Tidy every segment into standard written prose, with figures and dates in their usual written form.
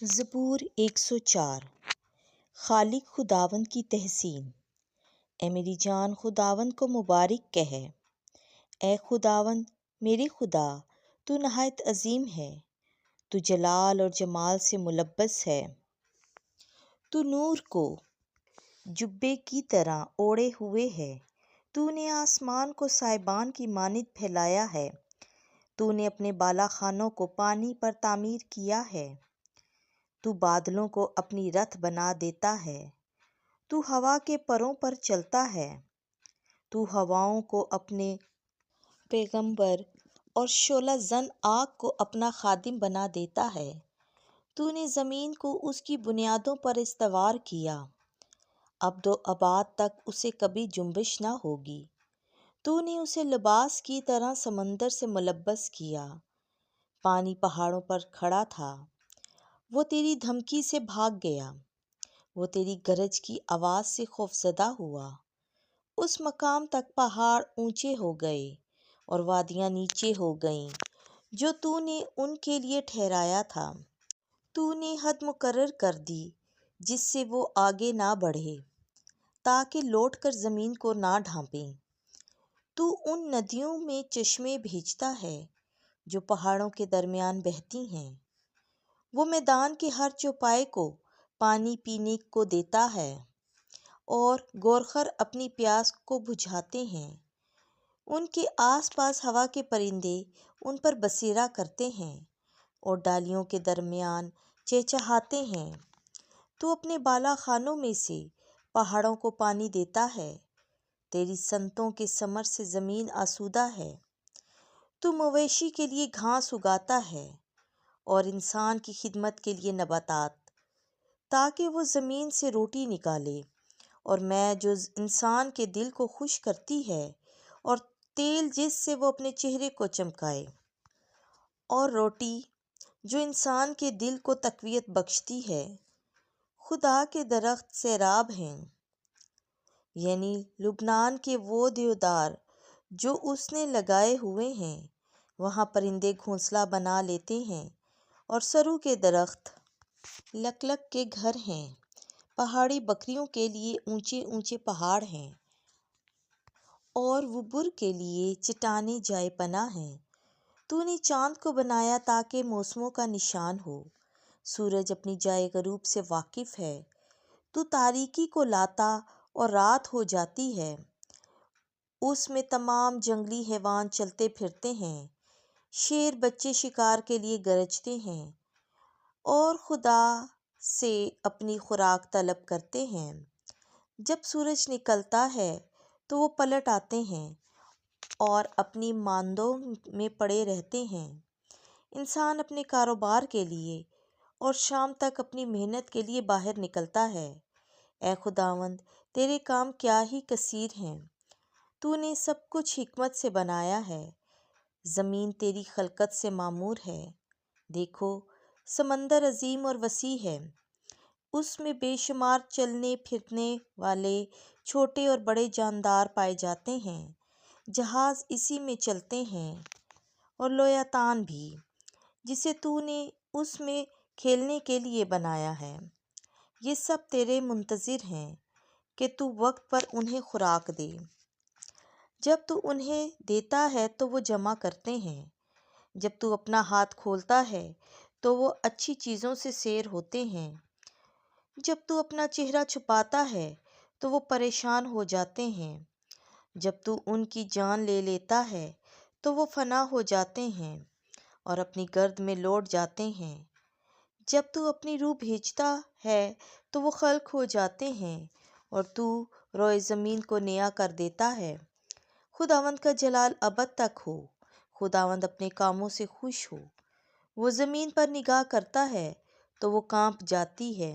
زبور 104 خالق خداوند کی تحسین۔ اے میری جان خداوند کو مبارک کہے۔ اے خداوند میرے خدا، تو نہایت عظیم ہے، تو جلال اور جمال سے ملبس ہے۔ تو نور کو جبے کی طرح اوڑھے ہوئے ہے، تو نے آسمان کو سائبان کی مانند پھیلایا ہے، تو نے اپنے بالا خانوں کو پانی پر تعمیر کیا ہے۔ تو بادلوں کو اپنی رتھ بنا دیتا ہے، تو ہوا کے پروں پر چلتا ہے، تو ہواؤں کو اپنے پیغمبر اور شعلہ زن آگ کو اپنا خادم بنا دیتا ہے۔ تو نے زمین کو اس کی بنیادوں پر استوار کیا، ابد و اباد تک اسے کبھی جنبش نہ ہوگی۔ تو نے اسے لباس کی طرح سمندر سے ملبس کیا، پانی پہاڑوں پر کھڑا تھا، وہ تیری دھمکی سے بھاگ گیا، وہ تیری گرج کی آواز سے خوفزدہ ہوا۔ اس مقام تک پہاڑ اونچے ہو گئے اور وادیاں نیچے ہو گئیں جو تو نے ان کے لیے ٹھہرایا تھا۔ تو نے حد مقرر کر دی جس سے وہ آگے نہ بڑھے، تاکہ لوٹ کر زمین کو نہ ڈھانپیں۔ تو ان ندیوں میں چشمے بھیجتا ہے جو پہاڑوں کے درمیان بہتی ہیں، وہ میدان کے ہر چوپائے کو پانی پینے کو دیتا ہے، اور گورخر اپنی پیاس کو بجھاتے ہیں۔ ان کے آس پاس ہوا کے پرندے ان پر بسیرا کرتے ہیں اور ڈالیوں کے درمیان چہچہاتے ہیں۔ تو اپنے بالا خانوں میں سے پہاڑوں کو پانی دیتا ہے، تیری سنتوں کے ثمر سے زمین آسودہ ہے۔ تو مویشی کے لیے گھاس اگاتا ہے اور انسان کی خدمت کے لیے نباتات، تاکہ وہ زمین سے روٹی نکالے، اور میں جو انسان کے دل کو خوش کرتی ہے، اور تیل جس سے وہ اپنے چہرے کو چمکائے، اور روٹی جو انسان کے دل کو تقویت بخشتی ہے۔ خدا کے درخت سیراب ہیں، یعنی لبنان کے وہ دیودار جو اس نے لگائے ہوئے ہیں، وہاں پرندے گھونسلہ بنا لیتے ہیں، اور سرو کے درخت لکلک کے گھر ہیں۔ پہاڑی بکریوں کے لیے اونچے اونچے پہاڑ ہیں، اور وبر کے لیے چٹانیں جائے پناہ ہیں۔ تو نے چاند کو بنایا تاکہ موسموں کا نشان ہو، سورج اپنی جائے غروب سے واقف ہے۔ تو تاریکی کو لاتا اور رات ہو جاتی ہے، اس میں تمام جنگلی حیوان چلتے پھرتے ہیں، شیر بچے شکار کے لیے گرجتے ہیں اور خدا سے اپنی خوراک طلب کرتے ہیں۔ جب سورج نکلتا ہے تو وہ پلٹ آتے ہیں اور اپنی ماندوں میں پڑے رہتے ہیں۔ انسان اپنے کاروبار کے لیے اور شام تک اپنی محنت کے لیے باہر نکلتا ہے۔ اے خداوند، تیرے کام کیا ہی کثیر ہیں، تو نے سب کچھ حکمت سے بنایا ہے۔ زمین تیری خلقت سے معمور ہے، دیکھو سمندر عظیم اور وسیع ہے، اس میں بے شمار چلنے پھرنے والے چھوٹے اور بڑے جاندار پائے جاتے ہیں۔ جہاز اسی میں چلتے ہیں، اور لویاتان بھی، جسے تو نے اس میں کھیلنے کے لیے بنایا ہے۔ یہ سب تیرے منتظر ہیں کہ تو وقت پر انہیں خوراک دے۔ جب تو انہیں دیتا ہے تو وہ جمع کرتے ہیں، جب تو اپنا ہاتھ کھولتا ہے تو وہ اچھی چیزوں سے سیر ہوتے ہیں۔ جب تو اپنا چہرہ چھپاتا ہے تو وہ پریشان ہو جاتے ہیں۔ جب تو ان کی جان لے لیتا ہے تو وہ فنا ہو جاتے ہیں اور اپنی گرد میں لوٹ جاتے ہیں۔ جب تو اپنی روح بھیجتا ہے تو وہ خلق ہو جاتے ہیں، اور تو روئے زمین کو نیا کر دیتا ہے۔ خداوند کا جلال ابد تک ہو، خداوند اپنے کاموں سے خوش ہو۔ وہ زمین پر نگاہ کرتا ہے تو وہ کانپ جاتی ہے،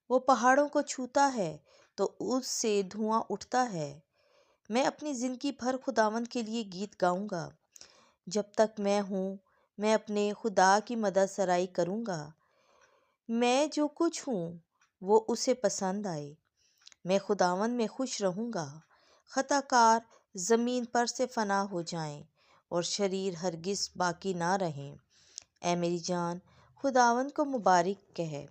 وہ پہاڑوں کو چھوتا ہے تو اس سے دھواں اٹھتا ہے۔ میں اپنی زندگی بھر خداوند کے لیے گیت گاؤں گا، جب تک میں ہوں میں اپنے خدا کی مدح سرائی کروں گا۔ میں جو کچھ ہوں وہ اسے پسند آئے، میں خداوند میں خوش رہوں گا۔ خطا کار زمین پر سے فنا ہو جائیں اور شریر ہرگز باقی نہ رہیں۔ اے میری جان خداوند کو مبارک کہے۔